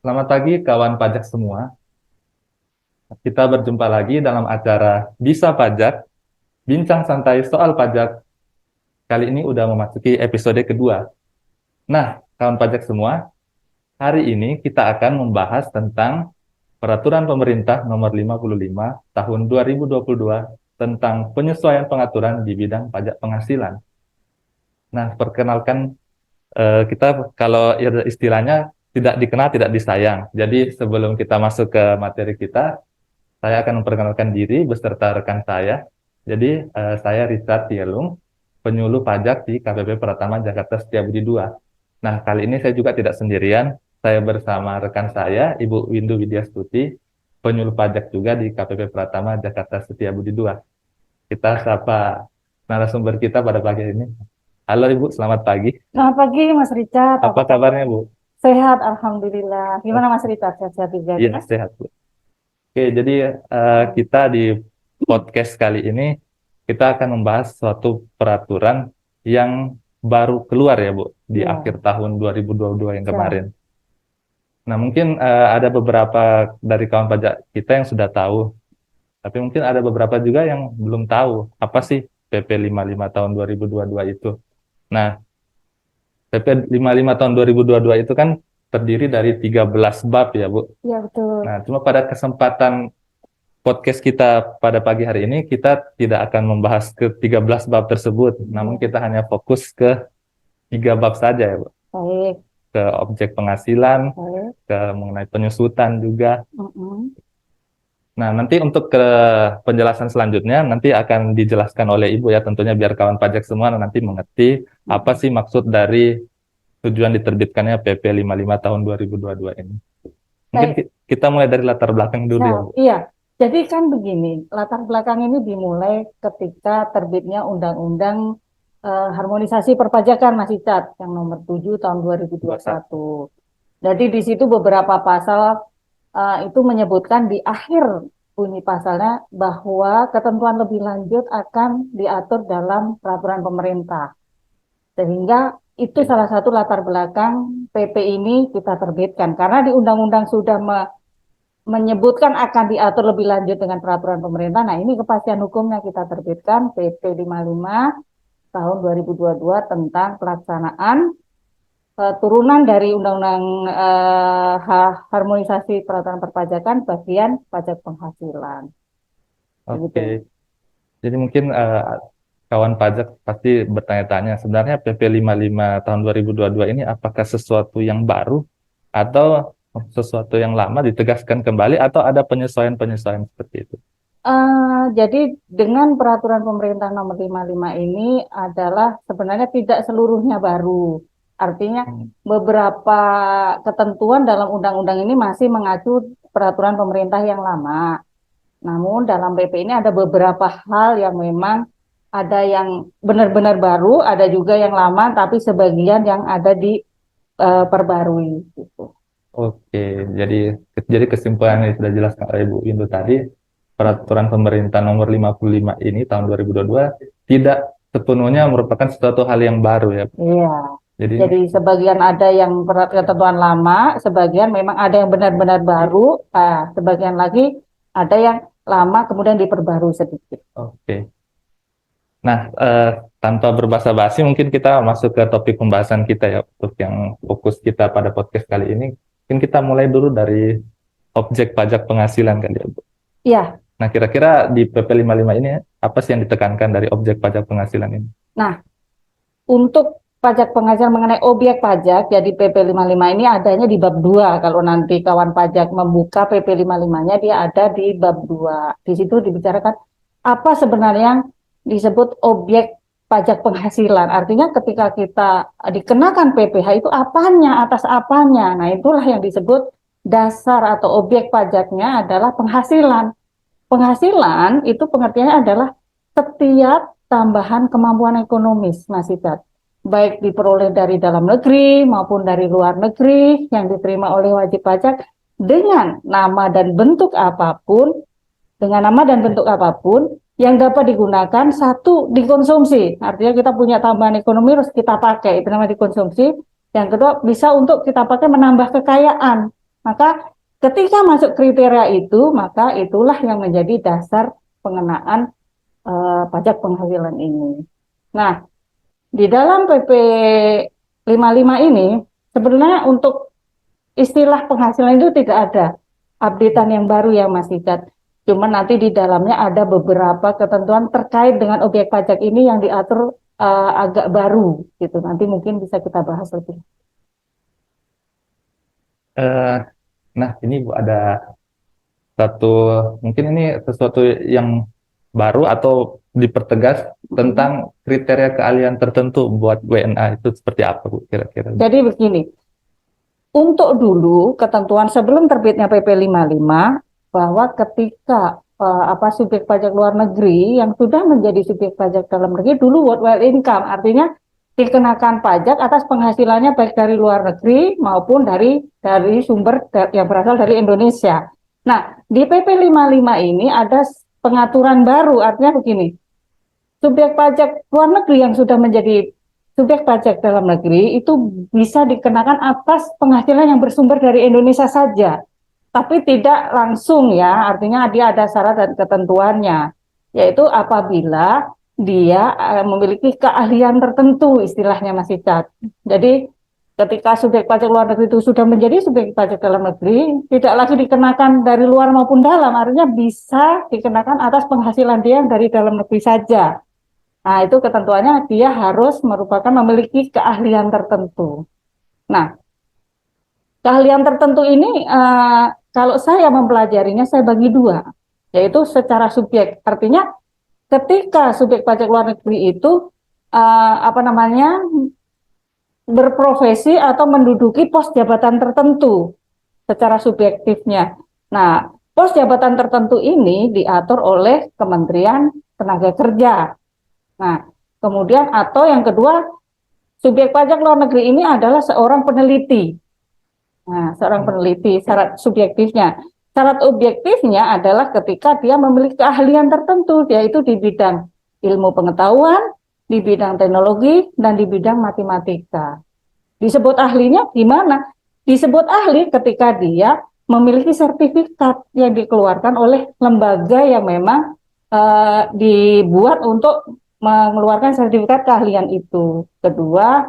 Selamat pagi kawan pajak semua. Kita berjumpa lagi dalam acara Bisa Pajak, bincang santai soal pajak. Kali ini udah memasuki episode kedua. Nah, kawan pajak semua, hari ini kita akan membahas tentang Peraturan Pemerintah Nomor 55 Tahun 2022 tentang penyesuaian pengaturan di bidang pajak penghasilan. Nah, perkenalkan kita kalau istilahnya tidak dikenal tidak disayang. Jadi sebelum kita masuk ke materi kita, saya akan memperkenalkan diri beserta rekan saya. Jadi, saya Richard Tielung, penyuluh pajak di KPP Pratama Jakarta Setiabudi II. Nah, kali ini saya juga tidak sendirian. Saya bersama rekan saya, Ibu Windu Widyastuti, penyuluh pajak juga di KPP Pratama Jakarta Setiabudi II. Kita sapa narasumber kita pada pagi ini. Halo Ibu, selamat pagi. Selamat pagi Mas Richard, Apa apa kabarnya kabar? Bu? Sehat, Alhamdulillah. Gimana Mas Richard, sehat-sehat juga Iya, ya? sehat Bu. Oke, jadi Hmm. kita di podcast kali ini kita akan membahas suatu peraturan yang baru keluar ya Bu di akhir Iya, tahun 2022 yang siap. kemarin. Nah, mungkin ada beberapa dari kawan pajak kita yang sudah tahu, tapi mungkin ada beberapa juga yang belum tahu apa sih PP 55 tahun 2022 itu. Nah, PP 55 tahun 2022 itu kan terdiri dari 13 bab ya Bu. Iya, betul. Nah, cuma pada kesempatan podcast kita pada pagi hari ini, kita tidak akan membahas ke 13 bab tersebut, namun Iya, kita hanya fokus ke 3 bab saja ya, Bu. baik, Ke objek penghasilan, baik. ke mengenai penyusutan juga. Mm-mm. Nah, nanti untuk ke penjelasan selanjutnya, nanti akan dijelaskan oleh Ibu ya, tentunya biar kawan pajak semua nanti mengerti apa Mm-mm. sih maksud dari tujuan diterbitkannya PP 55 tahun 2022 ini. Mungkin Baik, kita mulai dari latar belakang dulu ya, siap. Bu. Iya, jadi kan begini, latar belakang ini dimulai ketika terbitnya Undang-Undang Harmonisasi Perpajakan Mas Richard, yang nomor 7 tahun 21. 2021. Jadi di situ beberapa pasal itu menyebutkan di akhir bunyi pasalnya bahwa ketentuan lebih lanjut akan diatur dalam peraturan pemerintah. Sehingga itu Oke. salah satu latar belakang PP ini kita terbitkan. Karena di undang-undang sudah menyebutkan akan diatur lebih lanjut dengan peraturan pemerintah. Nah, ini kepastian hukumnya kita terbitkan PP 55 tahun 2022 tentang pelaksanaan turunan dari Undang-Undang Harmonisasi Peraturan Perpajakan bagian pajak penghasilan. Oke. Begitu. Jadi mungkin kawan pajak pasti bertanya-tanya, sebenarnya PP 55 tahun 2022 ini apakah sesuatu yang baru atau sesuatu yang lama ditegaskan kembali atau ada penyesuaian-penyesuaian seperti itu? Jadi dengan peraturan pemerintah nomor 55 ini adalah sebenarnya tidak seluruhnya baru. Artinya Hmm. beberapa ketentuan dalam undang-undang ini masih mengacu peraturan pemerintah yang lama. Namun dalam PP ini ada beberapa hal yang memang ada yang benar-benar baru, ada juga yang lama, tapi sebagian yang ada diperbarui gitu. Oke, jadi kesimpulannya yang sudah jelaskan oleh Ibu Windu tadi, peraturan pemerintah nomor 55 ini tahun 2022 tidak sepenuhnya merupakan suatu hal yang baru ya. Iya. Jadi Jadi sebagian ada yang ketentuan lama, sebagian memang ada yang benar-benar baru, sebagian lagi ada yang lama kemudian diperbarui sedikit. oke. Nah, tanpa berbasa-basi, mungkin kita masuk ke topik pembahasan kita ya, untuk yang fokus kita pada podcast kali ini. Mungkin kita mulai dulu dari objek pajak penghasilan kali ya, Bu. Iya. Nah, kira-kira di PP 55 ini, apa sih yang ditekankan dari objek pajak penghasilan ini? Nah, untuk pajak penghasilan mengenai objek pajak, jadi PP 55 ini adanya di bab 2. Kalau nanti kawan pajak membuka PP 55-nya, dia ada di bab 2. Di situ dibicarakan apa sebenarnya yang disebut objek pajak penghasilan. Artinya ketika kita dikenakan PPh itu apanya, atas apanya. Nah, itulah yang disebut dasar atau objek pajaknya adalah penghasilan. Penghasilan itu pengertiannya adalah setiap tambahan kemampuan ekonomis, Mas Icat. Baik diperoleh dari dalam negeri maupun dari luar negeri yang diterima oleh wajib pajak dengan nama dan bentuk apapun, dengan nama dan bentuk apapun yang dapat digunakan, satu dikonsumsi. Artinya kita punya tambahan ekonomi harus kita pakai, itu namanya dikonsumsi. Yang kedua bisa untuk kita pakai menambah kekayaan. Maka ketika masuk kriteria itu, maka itulah yang menjadi dasar pengenaan pajak penghasilan ini. Nah, di dalam PP 55 ini sebenarnya untuk istilah penghasilan itu tidak ada updatean yang baru yang masih Cat. Cuma nanti di dalamnya ada beberapa ketentuan terkait dengan objek pajak ini yang diatur agak baru gitu. Nanti mungkin bisa kita bahas lebih. Eh, nah, ini Bu ada satu, mungkin ini sesuatu yang baru atau dipertegas tentang kriteria keahlian tertentu buat WNA itu seperti apa Bu kira-kira? Jadi begini, untuk dulu ketentuan sebelum terbitnya PP 55 bahwa ketika subjek pajak luar negeri yang sudah menjadi subjek pajak dalam negeri dulu worldwide income, artinya dikenakan pajak atas penghasilannya baik dari luar negeri maupun dari sumber yang berasal dari Indonesia. Nah, di PP 55 ini ada pengaturan baru, artinya begini, subjek pajak luar negeri yang sudah menjadi subjek pajak dalam negeri itu bisa dikenakan atas penghasilan yang bersumber dari Indonesia saja, tapi tidak langsung ya, artinya dia ada syarat dan ketentuannya, yaitu apabila dia memiliki keahlian tertentu, istilahnya Mas Icat. Jadi ketika subjek pajak luar negeri itu sudah menjadi subjek pajak dalam negeri, tidak lagi dikenakan dari luar maupun dalam, artinya bisa dikenakan atas penghasilan dia dari dalam negeri saja. Nah, itu ketentuannya dia harus memiliki keahlian tertentu. Nah, keahlian tertentu ini kalau saya mempelajarinya saya bagi dua, yaitu secara subjek. Artinya ketika subjek pajak luar negeri itu berprofesi atau menduduki pos jabatan tertentu secara subjektifnya. Nah, pos jabatan tertentu ini diatur oleh Kementerian Tenaga Kerja. Nah, kemudian atau yang kedua, subjek pajak luar negeri ini adalah seorang peneliti. Nah, seorang peneliti, syarat subjektifnya. Syarat objektifnya adalah ketika dia memiliki keahlian tertentu, yaitu di bidang ilmu pengetahuan, di bidang teknologi, dan di bidang matematika. Disebut ahlinya gimana? Disebut ahli ketika dia memiliki sertifikat yang dikeluarkan oleh lembaga yang memang dibuat untuk mengeluarkan sertifikat keahlian itu. Kedua,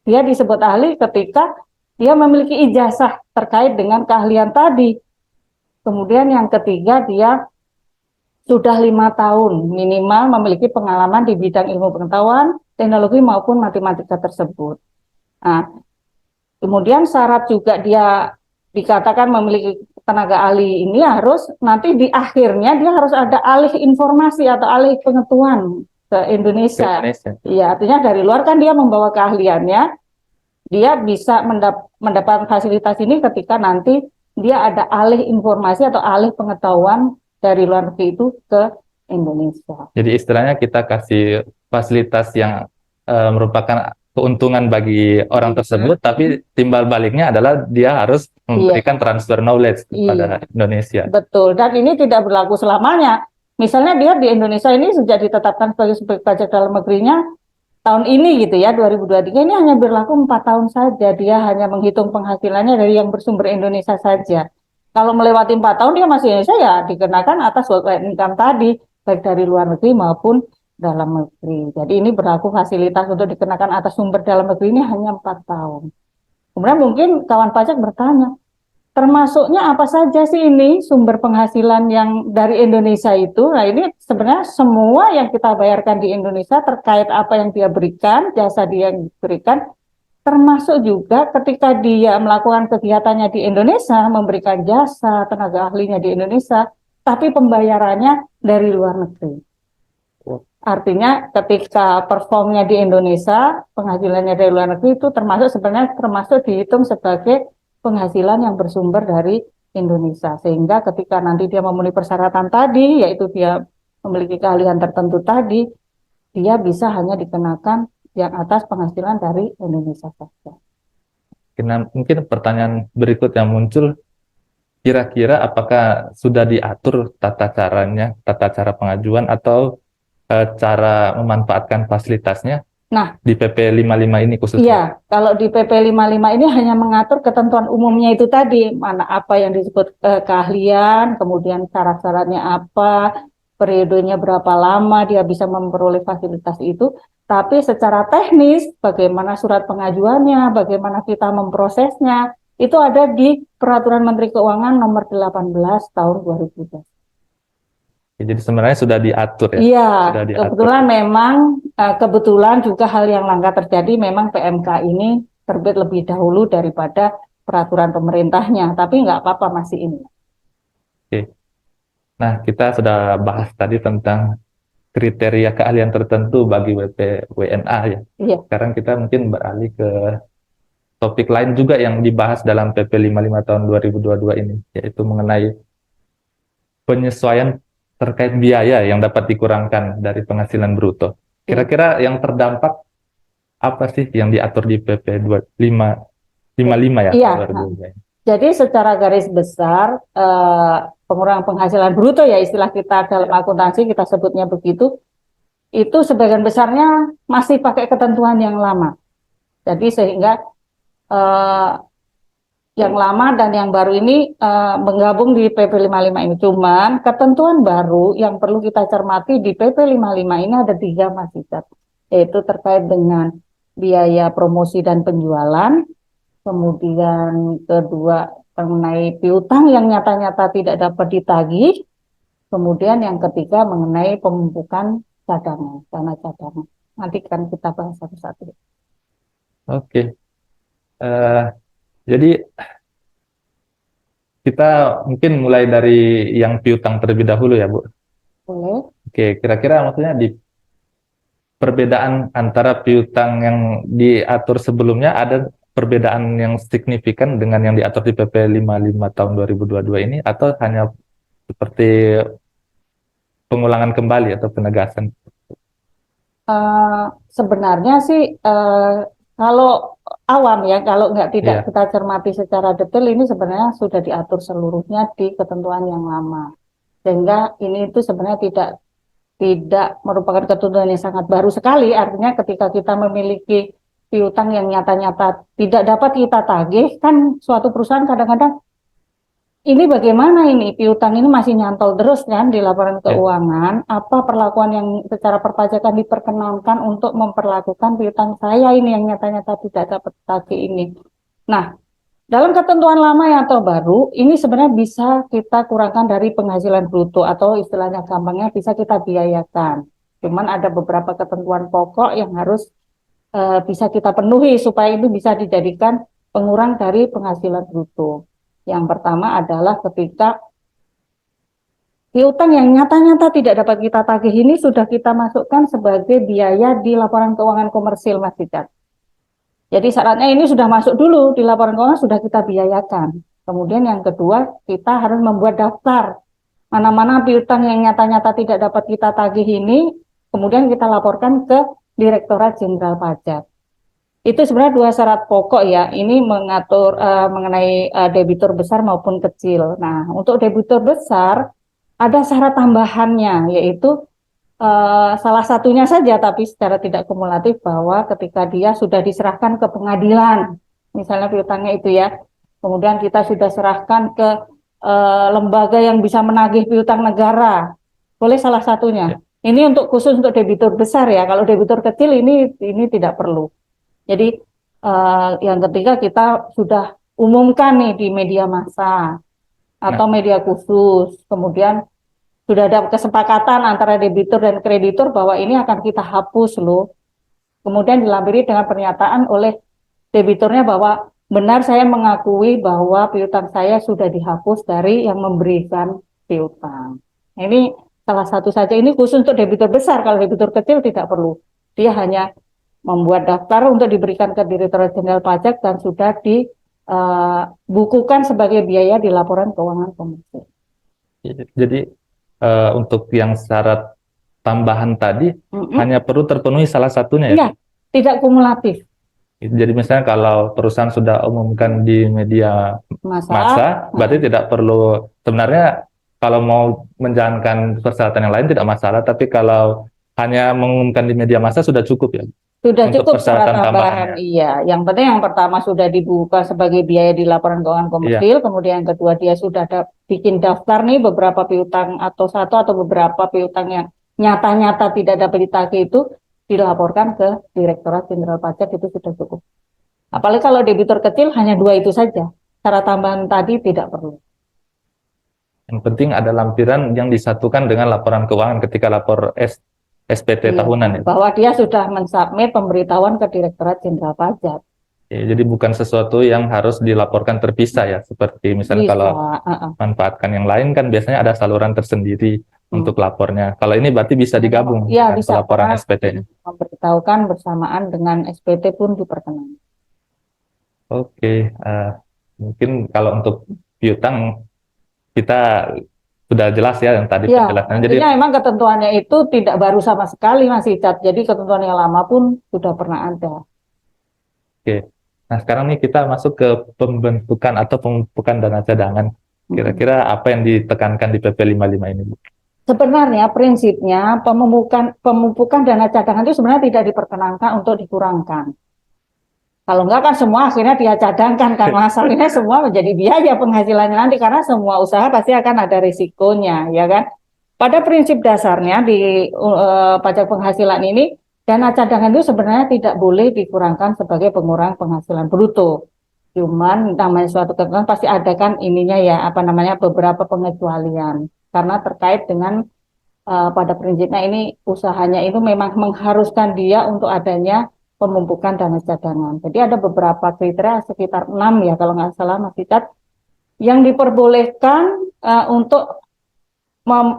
dia disebut ahli ketika dia memiliki ijazah terkait dengan keahlian tadi. Kemudian yang ketiga, dia sudah 5 tahun minimal memiliki pengalaman di bidang ilmu pengetahuan, teknologi maupun matematika tersebut. Nah, kemudian syarat juga dia dikatakan memiliki tenaga ahli ini harus nanti di akhirnya dia harus ada alih informasi atau alih pengetahuan ke Indonesia. Iya, artinya dari luar kan dia membawa keahliannya, dia bisa mendapat fasilitas ini ketika nanti dia ada alih informasi atau alih pengetahuan dari luar negeri itu ke Indonesia. Jadi istilahnya kita kasih fasilitas yang merupakan keuntungan bagi orang tersebut, tapi timbal baliknya adalah dia harus memberikan transfer knowledge kepada Indonesia. Betul, dan ini tidak berlaku selamanya. Misalnya dia di Indonesia ini sejak ditetapkan sebagai subjek pajak dalam negerinya tahun ini gitu ya, 2023 ini hanya berlaku 4 tahun saja. Dia hanya menghitung penghasilannya dari yang bersumber Indonesia saja. Kalau melewati 4 tahun dia masih Indonesia ya dikenakan atas worldwide income tadi, baik dari luar negeri maupun dalam negeri. Jadi ini berlaku fasilitas untuk dikenakan atas sumber dalam negeri ini hanya 4 tahun. Kemudian mungkin kawan pajak bertanya, termasuknya apa saja sih ini sumber penghasilan yang dari Indonesia itu? Nah, ini sebenarnya semua yang kita bayarkan di Indonesia terkait apa yang dia berikan, jasa dia yang diberikan, termasuk juga ketika dia melakukan kegiatannya di Indonesia, memberikan jasa tenaga ahlinya di Indonesia, tapi pembayarannya dari luar negeri. Artinya ketika performnya di Indonesia, penghasilannya dari luar negeri itu termasuk dihitung sebagai penghasilan yang bersumber dari Indonesia. Sehingga ketika nanti dia memenuhi persyaratan tadi, yaitu dia memiliki keahlian tertentu tadi, dia bisa hanya dikenakan yang atas penghasilan dari Indonesia saja. Mungkin pertanyaan berikut yang muncul, kira-kira apakah sudah diatur tata cara pengajuan atau cara memanfaatkan fasilitasnya Nah, di PP 55 ini khususnya? iya, kalau di PP 55 ini hanya mengatur ketentuan umumnya itu tadi, mana apa yang disebut keahlian, kemudian syarat-syaratnya apa, periodenya berapa lama dia bisa memperoleh fasilitas itu, tapi secara teknis, bagaimana surat pengajuannya, bagaimana kita memprosesnya, itu ada di Peraturan Menteri Keuangan nomor 18 tahun 2012. Ya, jadi sebenarnya sudah diatur ya? Iya, Sudah diatur. kebetulan memang kebetulan juga hal yang langka terjadi, memang PMK ini terbit lebih dahulu daripada peraturan pemerintahnya, tapi nggak apa-apa masih ini. Oke. Nah, kita sudah bahas tadi tentang kriteria keahlian tertentu bagi WNA ya. Iya, Sekarang kita mungkin beralih ke topik lain juga yang dibahas dalam PP 55 tahun 2022 ini, yaitu mengenai penyesuaian terkait biaya yang dapat dikurangkan dari penghasilan bruto. Kira-kira yang terdampak apa sih yang diatur di PP 55 ya iya. tahun 2022 ini? Jadi secara garis besar pengurangan penghasilan bruto ya istilah kita dalam akuntansi kita sebutnya begitu, itu sebagian besarnya masih pakai ketentuan yang lama. Jadi sehingga eh, yang lama dan yang baru ini menggabung di PP 55 ini. Cuman ketentuan baru yang perlu kita cermati di PP 55 ini ada 3 Mas Icat, yaitu terkait dengan biaya promosi dan penjualan, kemudian kedua mengenai piutang yang nyata-nyata tidak dapat ditagih, kemudian yang ketiga mengenai pemumpukan cadangan, dana cadangan. Nanti kan kita bahas satu-satu. Oke. Eh, jadi kita mungkin mulai dari yang piutang terlebih dahulu ya, Bu. Boleh? Oke, kira-kira maksudnya di perbedaan antara piutang yang diatur sebelumnya, ada perbedaan yang signifikan dengan yang diatur di PP 55 tahun 2022 ini, atau hanya seperti pengulangan kembali atau penegasan? Sebenarnya sih kalau awam ya, kalau tidak Iya, kita cermati secara detail ini sebenarnya sudah diatur seluruhnya di ketentuan yang lama. Sehingga ini itu sebenarnya tidak merupakan ketentuan yang sangat baru sekali. Artinya ketika kita memiliki piutang yang nyata-nyata tidak dapat kita tagih, kan suatu perusahaan kadang-kadang ini bagaimana ini piutang ini masih nyantol terus kan di laporan ya. keuangan. Apa perlakuan yang secara perpajakan diperkenankan untuk memperlakukan piutang saya ini yang nyata-nyata tidak dapat tagih ini. Nah, dalam ketentuan lama yang atau baru, ini sebenarnya bisa kita kurangkan dari penghasilan bruto atau istilahnya gampangnya bisa kita biayakan. Cuman ada beberapa ketentuan pokok yang harus bisa kita penuhi supaya itu bisa dijadikan pengurang dari penghasilan bruto. Yang pertama adalah ketika piutang yang nyata-nyata tidak dapat kita tagih ini sudah kita masukkan sebagai biaya di laporan keuangan komersil, Mas Richard. Jadi syaratnya ini sudah masuk dulu di laporan keuangan sudah kita biayakan. Kemudian yang kedua, kita harus membuat daftar mana-mana piutang yang nyata-nyata tidak dapat kita tagih ini, kemudian kita laporkan ke Direktorat Jenderal Pajak. Itu sebenarnya 2 syarat pokok ya. Ini mengatur mengenai debitur besar maupun kecil. Nah, untuk debitur besar ada syarat tambahannya, yaitu salah satunya saja, tapi secara tidak kumulatif bahwa ketika dia sudah diserahkan ke pengadilan, misalnya piutangnya itu ya, kemudian kita sudah serahkan ke lembaga yang bisa menagih piutang negara, boleh salah satunya. Ini untuk khusus untuk debitur besar ya. Kalau debitur kecil ini tidak perlu. Jadi yang ketiga kita sudah umumkan nih di media massa atau media khusus, kemudian sudah ada kesepakatan antara debitur dan kreditur bahwa ini akan kita hapus loh. Kemudian dilampiri dengan pernyataan oleh debiturnya bahwa benar saya mengakui bahwa piutang saya sudah dihapus dari yang memberikan piutang. Nah, ini salah satu saja, ini khusus untuk debitur besar, kalau debitur kecil tidak perlu. Dia hanya membuat daftar untuk diberikan ke Direktorat Jenderal Pajak dan sudah dibukukan sebagai biaya di laporan keuangan komersil. Jadi untuk yang syarat tambahan tadi hanya perlu terpenuhi salah satunya ya? Iya, tidak kumulatif. Jadi misalnya kalau perusahaan sudah umumkan di media massa, berarti tidak perlu, sebenarnya kalau mau menjalankan persyaratan yang lain tidak masalah, tapi kalau hanya mengumumkan di media massa sudah cukup ya? Sudah untuk cukup syarat persyaratan tambahan, tambahannya. iya. Yang penting yang pertama sudah dibuka sebagai biaya di laporan keuangan Iya, komersil, kemudian yang kedua dia sudah bikin daftar nih beberapa piutang atau satu atau beberapa piutang yang nyata-nyata tidak dapat ditagih itu dilaporkan ke Direktorat Jenderal Pajak itu sudah cukup. Apalagi kalau debitur kecil hanya dua itu saja. Syarat tambahan tadi tidak perlu. yang penting ada lampiran yang disatukan dengan laporan keuangan ketika lapor SPT Iya, tahunan ya. bahwa dia sudah mensubmit pemberitahuan ke Direktorat Jenderal Pajak. Ya, jadi bukan sesuatu yang harus dilaporkan terpisah ya, seperti misalnya Bisa, kalau manfaatkan yang lain kan biasanya ada saluran tersendiri untuk lapornya. Kalau ini berarti bisa digabung Ya, dengan bisa pelaporan karena SPT-nya. memberitahukan bersamaan dengan SPT pun diperkenankan. Oke, mungkin kalau untuk piutang kita sudah jelas ya yang tadi Ya, penjelasannya. Jadi artinya memang ketentuannya itu tidak baru sama sekali Mas Icat. Jadi ketentuan yang lama pun sudah pernah ada. oke. Nah, sekarang nih kita masuk ke pembentukan atau pemumpukan dana cadangan. Mm-mm. Kira-kira apa yang ditekankan di PP 55 ini, Bu? Sebenarnya prinsipnya pemupukan dana cadangan itu sebenarnya tidak diperkenankan untuk dikurangkan. Kalau enggak kan semua akhirnya dia cadangkan kan masalahnya semua menjadi biaya penghasilannya nanti karena semua usaha pasti akan ada risikonya, ya kan? Pada prinsip dasarnya di pajak penghasilan ini dana cadangan itu sebenarnya tidak boleh dikurangkan sebagai pengurangan penghasilan bruto. Cuman namanya suatu ketentuan pasti ada kan ininya ya apa namanya beberapa pengecualian karena terkait dengan pada prinsipnya ini usahanya itu memang mengharuskan dia untuk adanya pemumpukan dana cadangan. Jadi ada beberapa kriteria sekitar 6 ya kalau nggak salah Mas Icat yang diperbolehkan untuk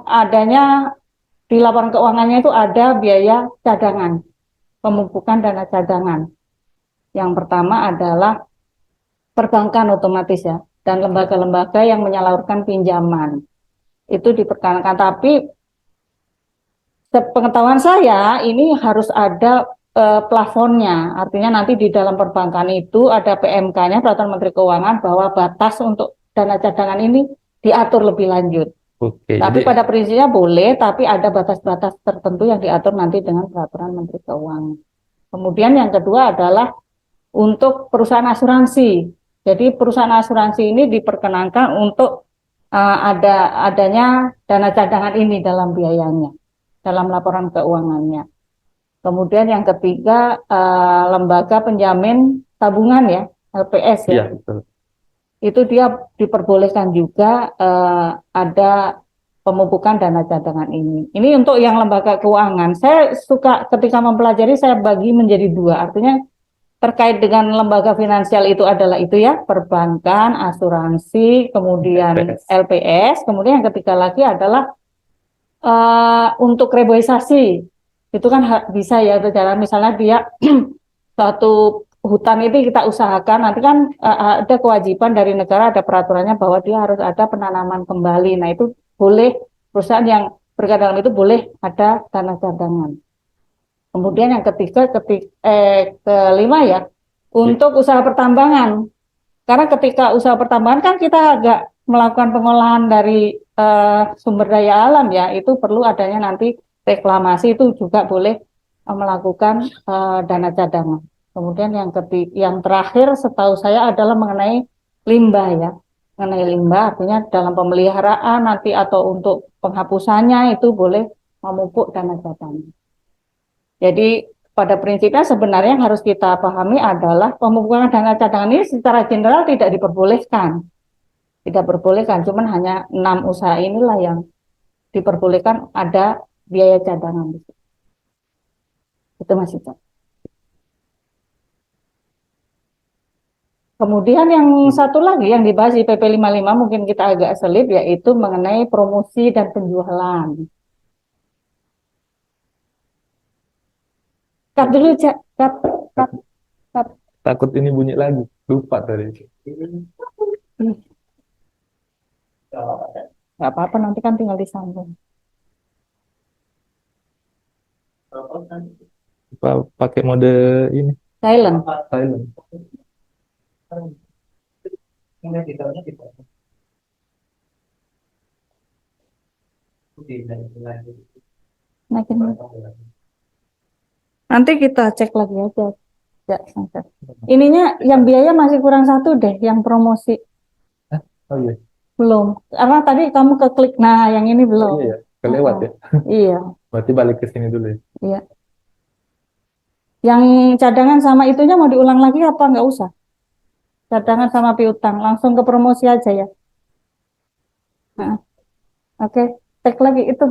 adanya di laporan keuangannya itu ada biaya cadangan, pemumpukan dana cadangan. Yang pertama adalah perbankan otomatis ya dan lembaga-lembaga yang menyalurkan pinjaman itu diperkenankan tapi sepengetahuan saya ini harus ada plafonnya. Artinya nanti di dalam perbankan itu ada PMK-nya, Peraturan Menteri Keuangan, bahwa batas untuk dana cadangan ini diatur lebih lanjut. Oke, Tapi jadi pada prinsipnya boleh, tapi ada batas-batas tertentu yang diatur nanti dengan Peraturan Menteri Keuangan. Kemudian yang kedua adalah untuk perusahaan asuransi. Jadi perusahaan asuransi ini diperkenankan untuk adanya dana cadangan ini dalam biayanya, dalam laporan keuangannya. Kemudian yang ketiga lembaga penjamin tabungan ya LPS ya, iya betul. itu dia diperbolehkan juga ada pemupukan dana cadangan ini. Ini untuk yang lembaga keuangan. Saya suka ketika mempelajari saya bagi menjadi dua. Artinya terkait dengan lembaga finansial itu adalah itu ya perbankan, asuransi, kemudian LPS. LPS. Kemudian yang ketiga lagi adalah untuk reboisasi itu kan bisa ya berjalan misalnya dia suatu hutan itu kita usahakan nanti kan ada kewajiban dari negara ada peraturannya bahwa dia harus ada penanaman kembali. Nah itu boleh perusahaan yang bergerak dalam itu boleh ada dana cadangan. Kemudian yang kelima ya untuk usaha pertambangan. Karena ketika usaha pertambangan kan kita agak melakukan pengolahan dari sumber daya alam ya, itu perlu adanya nanti reklamasi itu juga boleh melakukan dana cadangan. Kemudian yang terakhir setahu saya adalah mengenai limbah ya, mengenai limbah artinya dalam pemeliharaan nanti atau untuk penghapusannya itu boleh memupuk dana cadangan. Jadi pada prinsipnya sebenarnya yang harus kita pahami adalah pemupukan dana cadangan ini secara general tidak diperbolehkan. Tidak diperbolehkan, cuman hanya 6 usaha inilah yang diperbolehkan ada biaya cadangan. Itu Mas Ica. Kemudian yang satu lagi yang dibahas di PP 55 mungkin kita agak selip yaitu mengenai promosi dan penjualan. Cut dulu, Cak. Cut, cut, cut. Takut ini bunyi lagi. Lupa tadi. Nggak apa-apa, nanti kan tinggal disambung. Pakai mode ini, Silent. silent. Naikin. Nanti kita cek lagi aja. Ya, Sansan. Ininya yang biaya masih kurang satu deh, yang promosi Oh iya, belum. Karena tadi kamu keklik, nah yang ini oh belum. iya ya, kelewat Heeh. ya. Iya, Berarti balik ke sini dulu ya. iya. Yang cadangan sama itunya mau diulang lagi apa nggak usah? Cadangan sama piutang, langsung ke promosi aja ya. Heeh. Oke, cek lagi itu.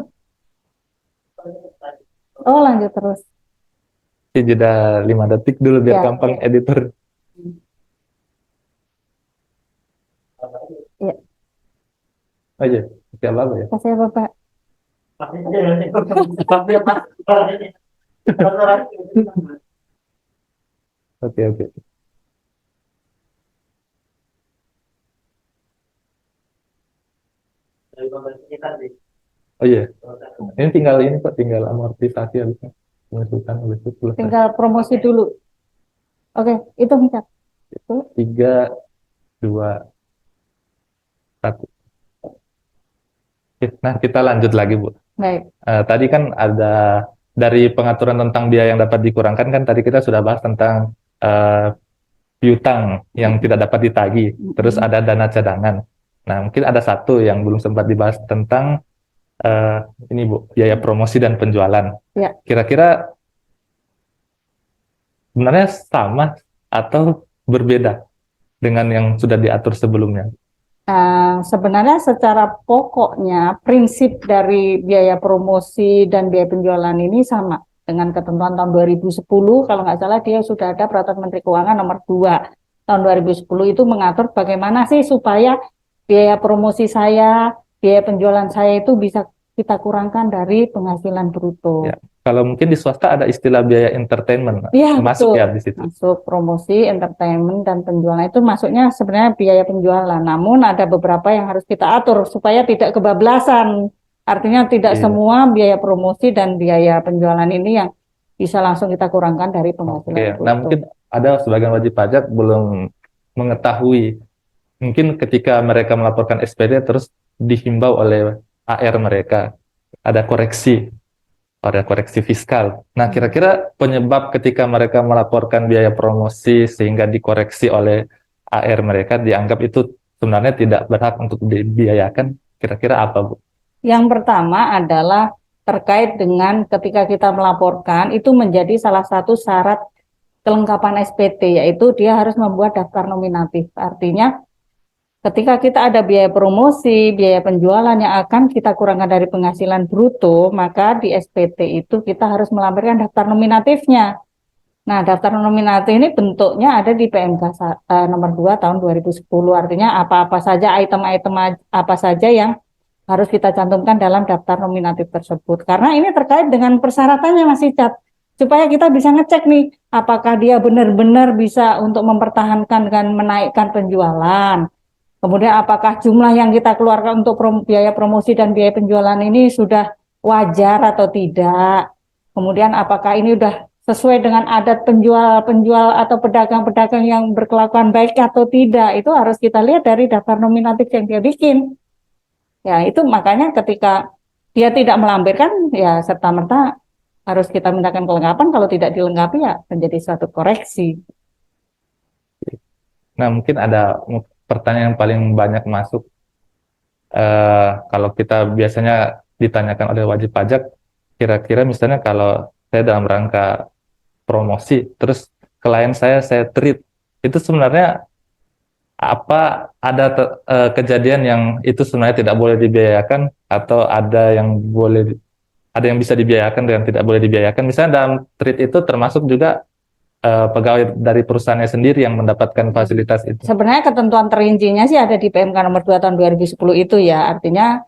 Oh, lanjut terus. Oke, jeda 5 detik dulu biar Ya, gampang editor. ya. Oh iya, oke apa ya. Kasih apa, Pak? Oke oke. Oh iya, ini tinggal ini kok, tinggal amortisasi habisnya. Pengesutan habis itu selesai. Tinggal promosi dulu. Oke, itu Cat. Itu. 3, 2, 1. Oke, nah, kita lanjut lagi, Bu. Baik. Tadi kan ada dari pengaturan tentang biaya yang dapat dikurangkan, kan tadi kita sudah bahas tentang piutang yang tidak dapat ditagih, terus ada dana cadangan. Nah, mungkin ada satu yang belum sempat dibahas tentang eh, ini, Bu, biaya promosi dan penjualan. Ya. Kira-kira sebenarnya sama atau berbeda dengan yang sudah diatur sebelumnya? Sebenarnya secara pokoknya prinsip dari biaya promosi dan biaya penjualan ini sama dengan ketentuan tahun 2010. Kalau nggak salah dia sudah ada Peraturan Menteri Keuangan nomor 2 tahun 2010 itu mengatur bagaimana sih supaya biaya promosi saya, biaya penjualan saya itu bisa kita kurangkan dari penghasilan bruto. Ya. Kalau mungkin di swasta ada istilah biaya entertainment, Iya, masuk betul. ya di situ. Masuk promosi, entertainment, dan penjualan itu masuknya sebenarnya biaya penjualan. Namun ada beberapa yang harus kita atur supaya tidak kebablasan. Artinya tidak Iya. semua biaya promosi dan biaya penjualan ini yang bisa langsung kita kurangkan dari penghasilan Oke. bruto. Nah, mungkin ada sebagian wajib pajak belum mengetahui. Mungkin ketika mereka melaporkan SPD terus dihimbau oleh AR mereka ada koreksi fiskal. Nah, kira-kira penyebab ketika mereka melaporkan biaya promosi sehingga dikoreksi oleh AR mereka dianggap itu sebenarnya tidak berhak untuk dibiayakan, kira-kira apa, Bu? Yang pertama adalah terkait dengan ketika kita melaporkan itu menjadi salah satu syarat kelengkapan SPT, yaitu dia harus membuat daftar nominatif. Artinya ketika kita ada biaya promosi, biaya penjualan yang akan kita kurangkan dari penghasilan bruto, maka di SPT itu kita harus melampirkan daftar nominatifnya. Nah, daftar nominatif ini bentuknya ada di PMK nomor 2 tahun 2010. Artinya apa-apa saja item-item apa saja yang harus kita cantumkan dalam daftar nominatif tersebut. Karena ini terkait dengan persyaratannya Mas Icat. Supaya kita bisa ngecek nih, apakah dia benar-benar bisa untuk mempertahankan dan menaikkan penjualan. Kemudian apakah jumlah yang kita keluarkan untuk biaya promosi dan biaya penjualan ini sudah wajar atau tidak. Kemudian apakah ini sudah sesuai dengan adat penjual-penjual atau pedagang-pedagang yang berkelakuan baik atau tidak. Itu harus kita lihat dari daftar nominatif yang dia bikin. Ya, itu makanya ketika dia tidak melampirkan, ya serta-merta harus kita mintakan kelengkapan. Kalau tidak dilengkapi, ya menjadi suatu koreksi. Nah, mungkin ada pertanyaan yang paling banyak masuk. Kalau kita biasanya ditanyakan oleh wajib pajak, kira-kira misalnya kalau saya dalam rangka promosi, terus klien saya treat, itu sebenarnya apa ada kejadian yang itu sebenarnya tidak boleh dibiayakan atau ada yang bisa dibiayakan dan tidak boleh dibiayakan. Misalnya dalam treat itu termasuk juga pegawai dari perusahaannya sendiri yang mendapatkan fasilitas itu. Sebenarnya ketentuan terincinya sih ada di PMK nomor 2 tahun 2010 itu ya. Artinya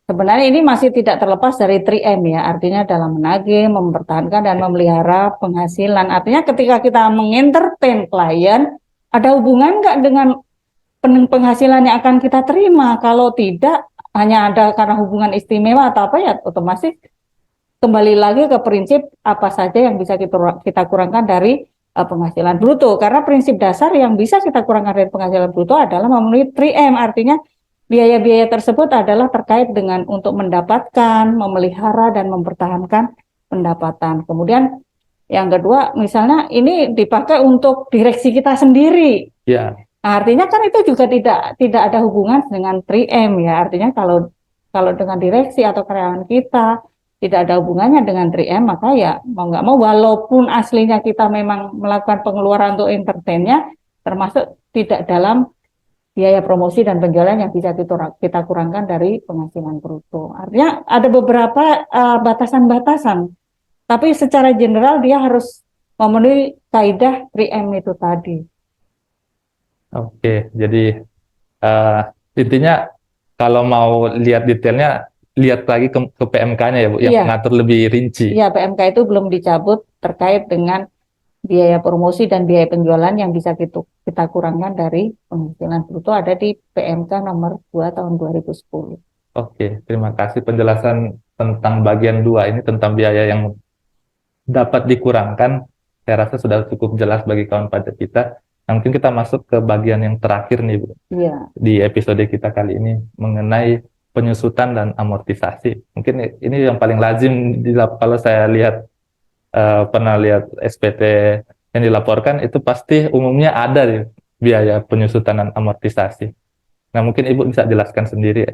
sebenarnya ini masih tidak terlepas dari 3M ya. Artinya dalam menagih, mempertahankan dan memelihara penghasilan. Artinya ketika kita mengentertain klien, ada hubungan nggak dengan penghasilan yang akan kita terima? Kalau tidak, hanya ada karena hubungan istimewa atau apa ya, otomatis kembali lagi ke prinsip apa saja yang bisa kita kurangkan dari penghasilan bruto. Karena prinsip dasar yang bisa kita kurangkan dari penghasilan bruto adalah memenuhi 3M. Artinya biaya-biaya tersebut adalah terkait dengan untuk mendapatkan, memelihara, dan mempertahankan pendapatan. Kemudian Yang kedua, misalnya ini dipakai untuk direksi kita sendiri. Ya, Nah, artinya kan itu juga tidak ada hubungan dengan 3M ya. Artinya kalau kalau dengan direksi atau karyawan kita tidak ada hubungannya dengan 3M, maka ya mau nggak mau walaupun aslinya kita memang melakukan pengeluaran untuk entertainnya, termasuk tidak dalam biaya promosi dan penjualan yang bisa kita kurangkan dari penghasilan bruto. Artinya ada beberapa batasan-batasan, tapi secara general dia harus memenuhi kaidah 3M itu tadi. oke. Jadi eh, intinya kalau mau lihat detailnya, lihat lagi ke PMK-nya ya Bu, yang Iya, mengatur lebih rinci. iya PMK itu belum dicabut terkait dengan biaya promosi dan biaya penjualan yang bisa kita kurangkan dari penghasilan bruto ada di PMK nomor 2 tahun 2010. Oke, terima kasih penjelasan tentang bagian 2 ini, tentang biaya yang dapat dikurangkan. Saya rasa sudah cukup jelas bagi kawan pajak kita. Nah, mungkin kita masuk ke bagian yang terakhir nih Bu, Iya, di episode kita kali ini mengenai penyusutan dan amortisasi. Mungkin ini yang paling lazim kalau saya lihat, pernah lihat SPT yang dilaporkan itu pasti umumnya ada nih, biaya penyusutan dan amortisasi. Nah, mungkin Ibu bisa jelaskan sendiri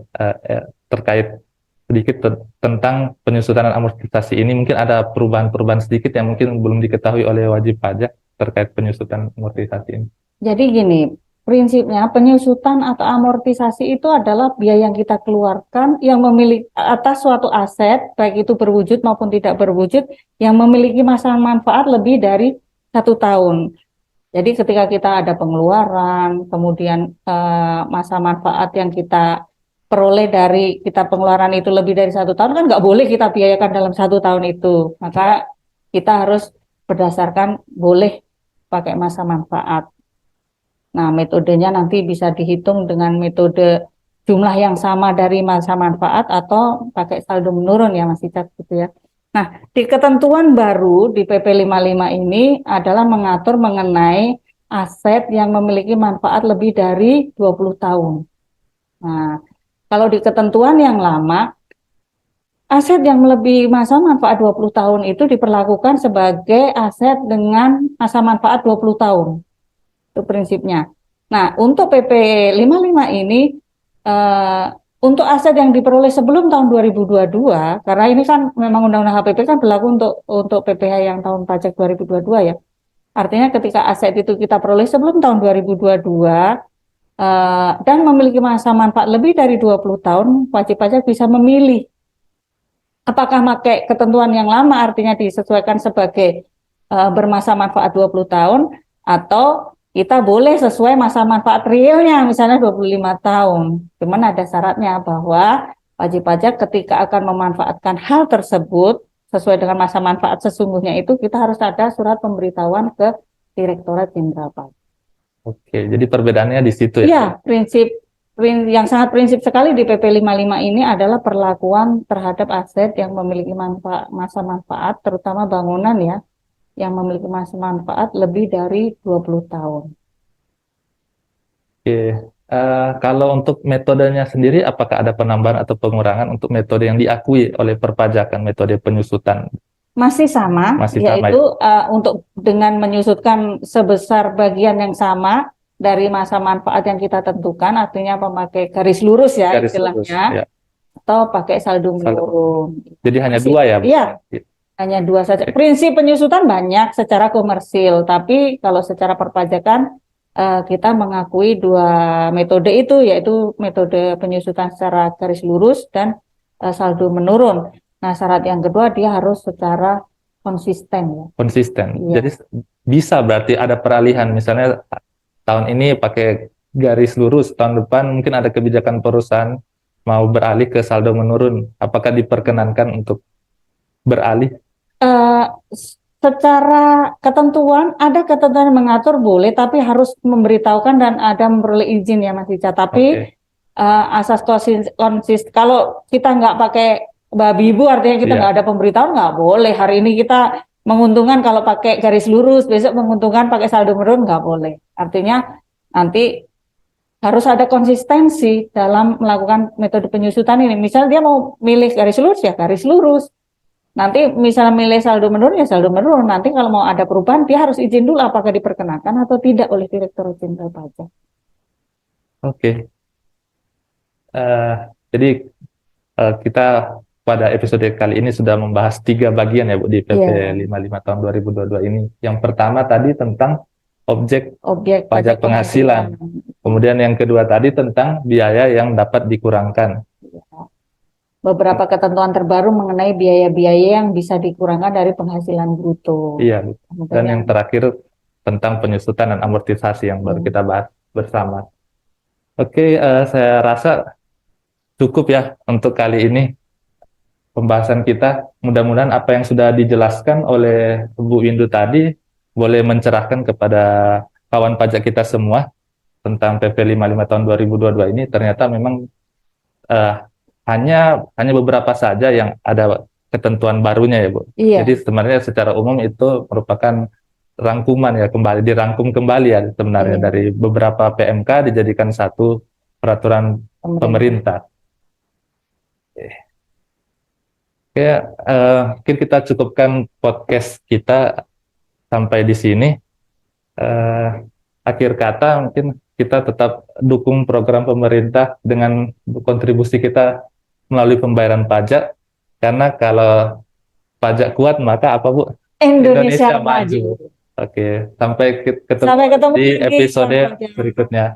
terkait sedikit tentang penyusutan dan amortisasi ini. Mungkin ada perubahan-perubahan sedikit yang mungkin belum diketahui oleh wajib pajak terkait penyusutan amortisasi ini. jadi gini, prinsipnya penyusutan atau amortisasi itu adalah biaya yang kita keluarkan yang memiliki atas suatu aset, baik itu berwujud maupun tidak berwujud, yang memiliki masa manfaat lebih dari 1 tahun. Jadi ketika kita ada pengeluaran, kemudian masa manfaat yang kita peroleh dari kita pengeluaran itu lebih dari 1 tahun, kan nggak boleh kita biayakan dalam 1 tahun itu. Maka kita harus berdasarkan boleh pakai masa manfaat. Nah, metodenya nanti bisa dihitung dengan metode jumlah yang sama dari masa manfaat atau pakai saldo menurun ya Mas Icat gitu ya. Nah, di ketentuan baru di PP 55 ini adalah mengatur mengenai aset yang memiliki manfaat lebih dari 20 tahun. Nah, kalau di ketentuan yang lama, aset yang melebihi masa manfaat 20 tahun itu diperlakukan sebagai aset dengan masa manfaat 20 tahun. Itu prinsipnya. Nah, untuk PP 55 ini untuk aset yang diperoleh sebelum tahun 2022, karena ini kan memang Undang-Undang HPP kan berlaku untuk PPh yang tahun pajak 2022 ya. Artinya ketika aset itu kita peroleh sebelum tahun 2022 dan memiliki masa manfaat lebih dari 20 tahun, wajib pajak bisa memilih apakah pakai ketentuan yang lama artinya disesuaikan sebagai bermasa manfaat 20 tahun atau kita boleh sesuai masa manfaat realnya misalnya 25 tahun. Cuman ada syaratnya bahwa wajib pajak ketika akan memanfaatkan hal tersebut sesuai dengan masa manfaat sesungguhnya itu kita harus ada surat pemberitahuan ke Direktorat Jenderal Pajak. Oke, jadi perbedaannya di situ ya. Iya, yang sangat prinsip sekali di PP 55 ini adalah perlakuan terhadap aset yang memiliki masa manfaat, terutama bangunan ya, yang memiliki masa manfaat lebih dari 20 tahun. Oke, kalau untuk metodenya sendiri, apakah ada penambahan atau pengurangan untuk metode yang diakui oleh perpajakan, metode penyusutan? Masih sama, Masih sama yaitu untuk dengan menyusutkan sebesar bagian yang sama dari masa manfaat yang kita tentukan, artinya memakai garis lurus ya garis lurus, istilahnya, ya. atau pakai saldo Saldo. menurun. Jadi hanya Masih- dua ya, Bu? Iya, hanya dua saja. Prinsip penyusutan banyak secara komersil, tapi kalau secara perpajakan kita mengakui dua metode itu, yaitu metode penyusutan secara garis lurus dan saldo menurun. Nah, syarat yang kedua dia harus secara konsisten ya. Konsisten. Iya. Jadi bisa berarti ada peralihan, misalnya tahun ini pakai garis lurus, tahun depan mungkin ada kebijakan perusahaan mau beralih ke saldo menurun. Apakah diperkenankan untuk beralih? Secara ketentuan ada ketentuan yang mengatur boleh, tapi harus memberitahukan dan ada memperoleh izin ya Mas Ica. Tapi asas konsisten, kalau kita nggak pakai babi ibu artinya kita nggak ada pemberitahuan, nggak boleh. Hari ini kita menguntungkan kalau pakai garis lurus, besok menguntungkan pakai saldo menurun, nggak boleh. Artinya nanti harus ada konsistensi dalam melakukan metode penyusutan ini. Misal dia mau milih garis lurus ya garis lurus, Nanti misalnya milih saldo menurun ya saldo menurun. Nanti kalau mau ada perubahan dia harus izin dulu apakah diperkenakan atau tidak oleh Direktur Jenderal Pajak. Oke. Eh, jadi kita pada episode kali ini sudah membahas 3 bagian ya Bu di PP Iya, 55 tahun 2022 ini. Yang pertama tadi tentang objek objek pajak pajak penghasilan. penghasilan. Kemudian yang kedua tadi tentang biaya yang dapat dikurangkan. Beberapa ketentuan terbaru mengenai biaya-biaya yang bisa dikurangkan dari penghasilan bruto. Iya, Bu. Kemudian Dan yang yang terakhir tentang penyusutan dan amortisasi yang baru kita bahas bersama. Oke, saya rasa cukup ya untuk kali ini pembahasan kita. Mudah-mudahan apa yang sudah dijelaskan oleh Bu Windu tadi boleh mencerahkan kepada kawan pajak kita semua tentang PP 55 tahun 2022 ini. Ternyata memang eh, hanya beberapa saja yang ada ketentuan barunya ya Bu. iya, Jadi sebenarnya secara umum itu merupakan rangkuman ya, kembali dirangkum kembali ya sebenarnya iya, dari beberapa PMK dijadikan satu peraturan pemerintah. pemerintah. Oke, mungkin kita cukupkan podcast kita sampai di sini. Eh, Akhir kata mungkin kita tetap dukung program pemerintah dengan kontribusi kita melalui pembayaran pajak, karena kalau pajak kuat maka apa Bu? Indonesia Indonesia maju. maju. Oke, sampai ketemu Sampai ketemu di lagi, kawan episode pajak. berikutnya.